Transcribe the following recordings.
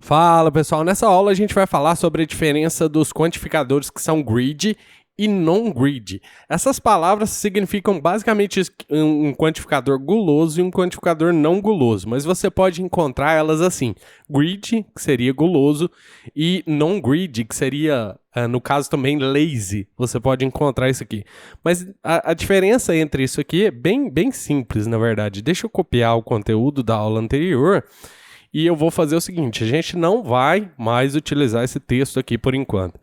Fala pessoal, nessa aula a gente vai falar sobre a diferença dos quantificadores que são grid e non-grid. Essas palavras significam basicamente um quantificador guloso e um quantificador não guloso, mas você pode encontrar elas assim: grid, que seria guloso, e non-grid, que seria, no caso também, lazy. Você pode encontrar isso aqui. Mas a diferença entre isso aqui é bem simples, na verdade. Deixa eu copiar o conteúdo da aula anterior. E eu vou fazer o seguinte, a gente não vai mais utilizar esse texto aqui por enquanto. O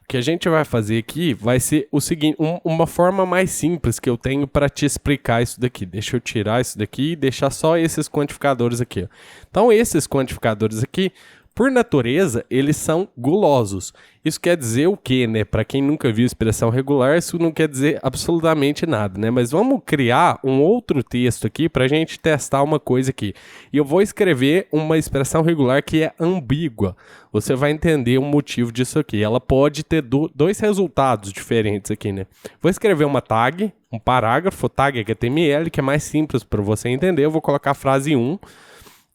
que a gente vai fazer aqui vai ser o seguinte, uma forma mais simples que eu tenho para te explicar isso daqui. Deixa eu tirar isso daqui e deixar só esses quantificadores aqui. Ó. Então, esses quantificadores aqui, por natureza, eles são gulosos. Isso quer dizer o quê, né? Para quem nunca viu expressão regular, isso não quer dizer absolutamente nada, né? Mas vamos criar um outro texto aqui para a gente testar uma coisa aqui. E eu vou escrever uma expressão regular que é ambígua. Você vai entender o motivo disso aqui. Ela pode ter dois resultados diferentes aqui, né? Vou escrever uma tag, um parágrafo, tag HTML, que é mais simples para você entender. Eu vou colocar a frase 1.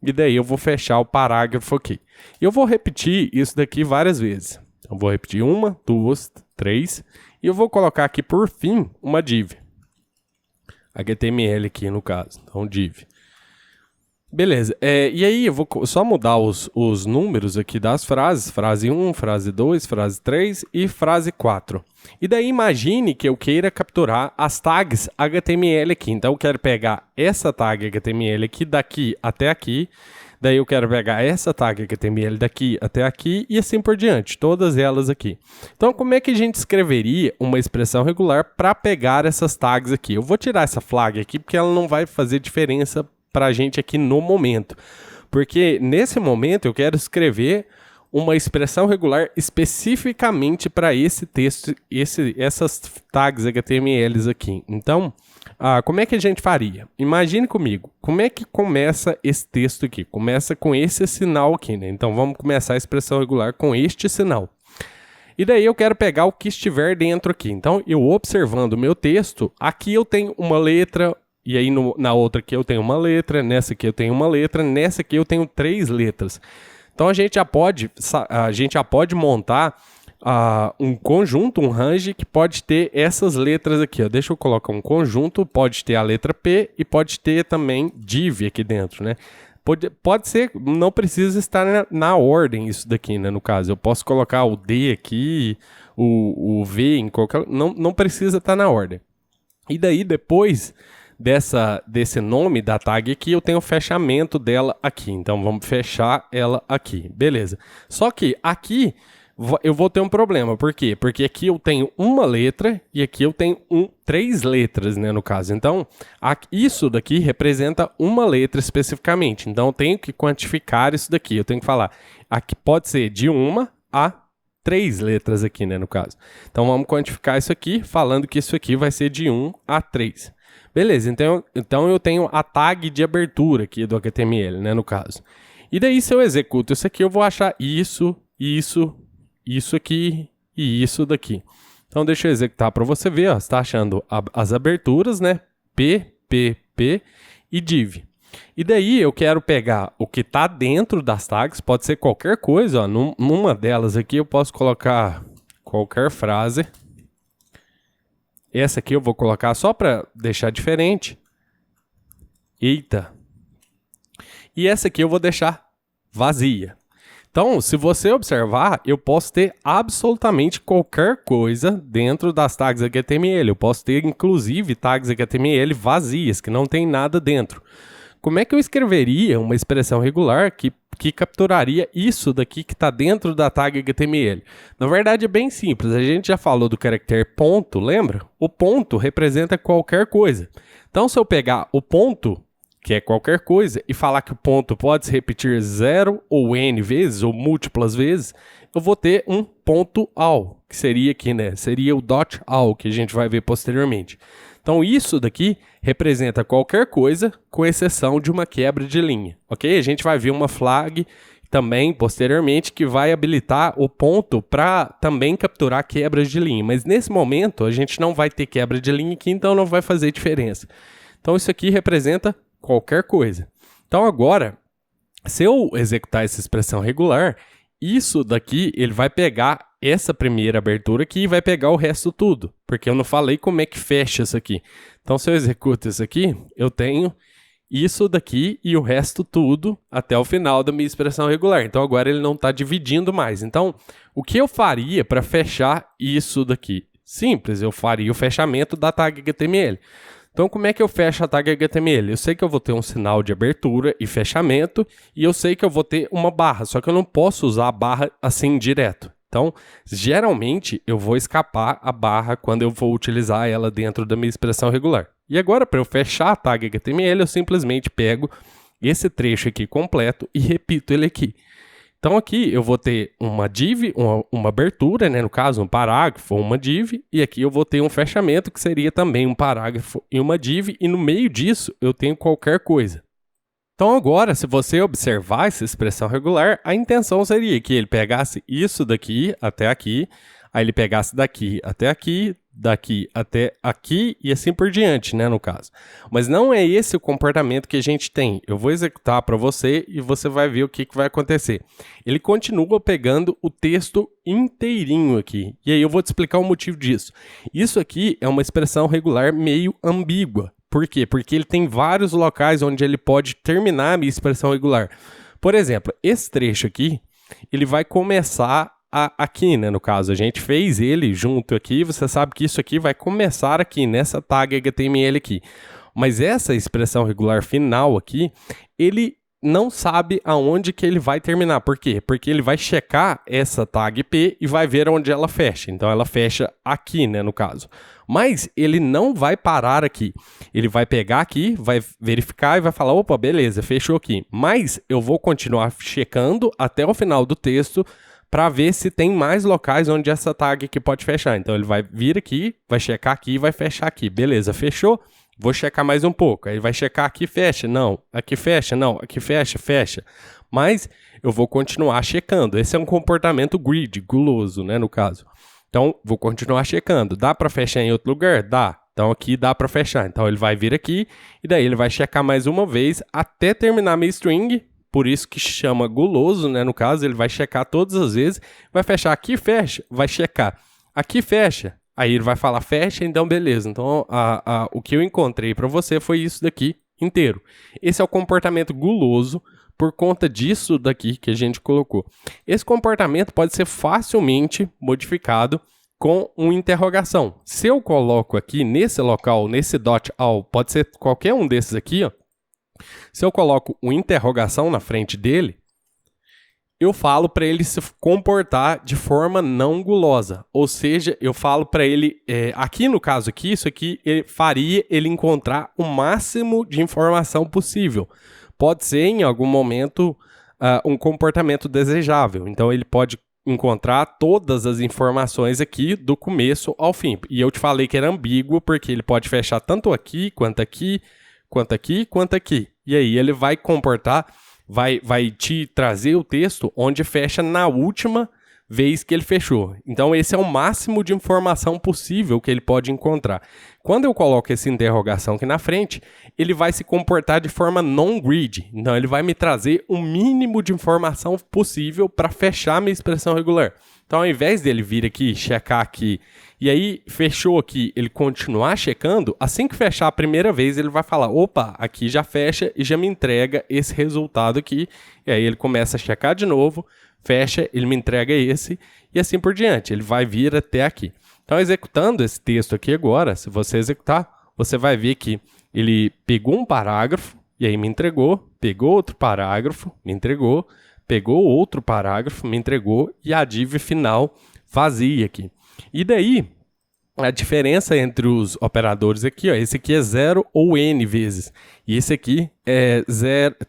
E daí eu vou fechar o parágrafo aqui. E eu vou repetir isso daqui várias vezes. Eu vou repetir 1, 2, 3. E eu vou colocar aqui por fim uma div. HTML aqui no caso. Então div. Beleza. E aí eu vou só mudar os números aqui das frases. Frase 1, frase 2, frase 3 e frase 4. E daí imagine que eu queira capturar as tags HTML aqui. Então eu quero pegar essa tag HTML aqui daqui até aqui. Daí eu quero pegar essa tag HTML daqui até aqui e assim por diante. Todas elas aqui. Então como é que a gente escreveria uma expressão regular para pegar essas tags aqui? Eu vou tirar essa flag aqui porque ela não vai fazer diferença para a gente aqui no momento. Porque nesse momento eu quero escrever uma expressão regular especificamente para esse texto, essas tags HTMLs aqui. Então, como é que a gente faria? Imagine comigo, como é que começa esse texto aqui? Começa com esse sinal aqui, né? Então, vamos começar a expressão regular com este sinal. E daí eu quero pegar o que estiver dentro aqui. Então, eu observando o meu texto, aqui eu tenho uma letra, e aí na outra aqui eu tenho uma letra, nessa aqui eu tenho uma letra, nessa aqui eu tenho 3 letras. Então a gente já pode montar um conjunto, um range que pode ter essas letras aqui. Ó. Deixa eu colocar um conjunto, pode ter a letra P e pode ter também div aqui dentro, né? Pode ser, não precisa estar na ordem isso daqui, né? No caso, eu posso colocar o D aqui, o V em qualquer... Não precisa estar na ordem. E daí depois desse nome da tag aqui, eu tenho o fechamento dela aqui. Então, vamos fechar ela aqui. Beleza. Só que aqui eu vou ter um problema. Por quê? Porque aqui eu tenho uma letra e aqui eu tenho 3 letras, né, no caso. Então, isso daqui representa uma letra especificamente. Então, eu tenho que quantificar isso daqui. Eu tenho que falar, aqui pode ser de 1 a 3 letras aqui, né, no caso. Então, vamos quantificar isso aqui, falando que isso aqui vai ser de 1 a 3. Beleza, então eu tenho a tag de abertura aqui do HTML, né, no caso. E daí, se eu executo isso aqui, eu vou achar isso aqui e isso daqui. Então, deixa eu executar para você ver, ó, você está achando as aberturas, né, P, P, P e div. E daí, eu quero pegar o que está dentro das tags, pode ser qualquer coisa, ó, numa delas aqui eu posso colocar qualquer frase. Essa aqui eu vou colocar só para deixar diferente. Eita. E essa aqui eu vou deixar vazia. Então, se você observar, eu posso ter absolutamente qualquer coisa dentro das tags HTML. Eu posso ter, inclusive, tags HTML vazias, que não tem nada dentro. Como é que eu escreveria uma expressão regular que capturaria isso daqui que está dentro da tag HTML? Na verdade é bem simples, a gente já falou do caractere ponto, lembra? O ponto representa qualquer coisa. Então se eu pegar o ponto, que é qualquer coisa, e falar que o ponto pode se repetir 0 ou n vezes, ou múltiplas vezes, eu vou ter um ponto all, que seria aqui, né? Seria o dot all, que a gente vai ver posteriormente. Então, isso daqui representa qualquer coisa, com exceção de uma quebra de linha, ok? A gente vai ver uma flag também, posteriormente, que vai habilitar o ponto para também capturar quebras de linha. Mas, nesse momento, a gente não vai ter quebra de linha aqui, então não vai fazer diferença. Então, isso aqui representa qualquer coisa. Então, agora, Se eu executar essa expressão regular, isso daqui, ele vai pegar essa primeira abertura aqui e vai pegar o resto tudo, porque eu não falei como é que fecha isso aqui. Então, se eu executo isso aqui, eu tenho isso daqui e o resto tudo até o final da minha expressão regular. Então, agora ele não está dividindo mais. Então, o que eu faria para fechar isso daqui? Simples, eu faria o fechamento da tag HTML. Então, como é que eu fecho a tag HTML? Eu sei que eu vou ter um sinal de abertura e fechamento, e eu sei que eu vou ter uma barra, só que eu não posso usar a barra assim direto. Então, geralmente, eu vou escapar a barra quando eu vou utilizar ela dentro da minha expressão regular. E agora, para eu fechar a tag HTML, eu simplesmente pego esse trecho aqui completo e repito ele aqui. Então aqui eu vou ter uma div, uma abertura, né, no caso um parágrafo ou uma div, e aqui eu vou ter um fechamento que seria também um parágrafo e uma div, e no meio disso eu tenho qualquer coisa. Então agora, se você observar essa expressão regular, a intenção seria que ele pegasse isso daqui até aqui, aí ele pegasse daqui até aqui, daqui até aqui e assim por diante, né, no caso. Mas não é esse o comportamento que a gente tem. Eu vou executar para você e você vai ver o que vai acontecer. Ele continua pegando o texto inteirinho aqui. E aí eu vou te explicar o motivo disso. Isso aqui é uma expressão regular meio ambígua. Por quê? Porque ele tem vários locais onde ele pode terminar a minha expressão regular. Por exemplo, esse trecho aqui, ele vai começar aqui, né, no caso, a gente fez ele junto aqui, você sabe que isso aqui vai começar aqui, nessa tag HTML aqui. Mas essa expressão regular final aqui, ele não sabe aonde que ele vai terminar. Por quê? Porque ele vai checar essa tag P e vai ver onde ela fecha. Então, ela fecha aqui, né, no caso. Mas ele não vai parar aqui. Ele vai pegar aqui, vai verificar e vai falar, opa, beleza, fechou aqui. Mas eu vou continuar checando até o final do texto para ver se tem mais locais onde essa tag aqui pode fechar. Então, ele vai vir aqui, vai checar aqui e vai fechar aqui. Beleza, fechou? Vou checar mais um pouco. Aí vai checar aqui, fecha. Não. Aqui fecha. Não. Aqui fecha. Fecha. Mas eu vou continuar checando. Esse é um comportamento greedy, guloso, né, no caso. Então, vou continuar checando. Dá para fechar em outro lugar? Dá. Então, aqui dá para fechar. Então, ele vai vir aqui e daí ele vai checar mais uma vez até terminar minha string. Por isso que chama guloso, né? No caso, ele vai checar todas as vezes. Vai fechar aqui, fecha. Vai checar. Aqui, fecha. Aí ele vai falar fecha, então beleza. Então, o que eu encontrei para você foi isso daqui inteiro. Esse é o comportamento guloso por conta disso daqui que a gente colocou. Esse comportamento pode ser facilmente modificado com uma interrogação. Se eu coloco aqui nesse local, nesse dot all, pode ser qualquer um desses aqui, ó. Se eu coloco uma interrogação na frente dele, eu falo para ele se comportar de forma não gulosa. Ou seja, eu falo para ele, aqui no caso aqui, isso aqui faria ele encontrar o máximo de informação possível. Pode ser, em algum momento, um comportamento desejável. Então, ele pode encontrar todas as informações aqui do começo ao fim. E eu te falei que era ambíguo, porque ele pode fechar tanto aqui, quanto aqui, quanto aqui, quanto aqui. E aí, ele vai comportar... Vai te trazer o texto onde fecha na última vez que ele fechou. Então, esse é o máximo de informação possível que ele pode encontrar. Quando eu coloco essa interrogação aqui na frente, ele vai se comportar de forma non-greedy. Então, ele vai me trazer o mínimo de informação possível para fechar minha expressão regular. Então, ao invés dele vir aqui, checar aqui, e aí fechou aqui, ele continuar checando, assim que fechar a primeira vez, ele vai falar, opa, aqui já fecha e já me entrega esse resultado aqui. E aí ele começa a checar de novo, fecha, ele me entrega esse, e assim por diante. Ele vai vir até aqui. Então, executando esse texto aqui agora, se você executar, você vai ver que ele pegou um parágrafo, e aí me entregou, pegou outro parágrafo, me entregou, pegou outro parágrafo, me entregou, e a div final vazia aqui. E daí, a diferença entre os operadores aqui, ó, esse aqui é 0 ou n vezes, e esse aqui é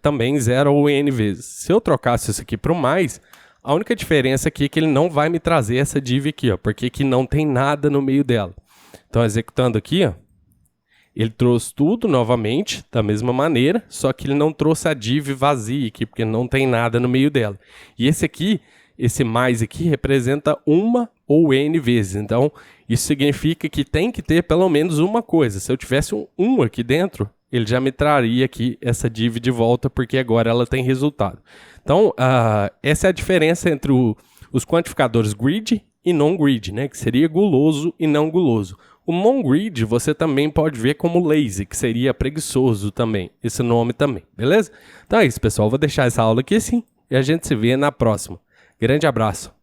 também 0 ou n vezes. Se eu trocasse isso aqui para o mais, a única diferença aqui é que ele não vai me trazer essa div aqui, ó, porque aqui não tem nada no meio dela. Então, executando aqui, ó, ele trouxe tudo novamente, da mesma maneira, só que ele não trouxe a div vazia aqui, porque não tem nada no meio dela. E esse aqui, esse mais aqui, representa uma ou n vezes. Então, isso significa que tem que ter pelo menos uma coisa. Se eu tivesse um aqui dentro, ele já me traria aqui essa div de volta, porque agora ela tem resultado. Então, essa é a diferença entre os quantificadores grid e non-grid, né? Que seria guloso e não guloso. O non-grid você também pode ver como lazy, que seria preguiçoso também, esse nome também, beleza? Então é isso, pessoal. Vou deixar essa aula aqui assim e a gente se vê na próxima. Grande abraço.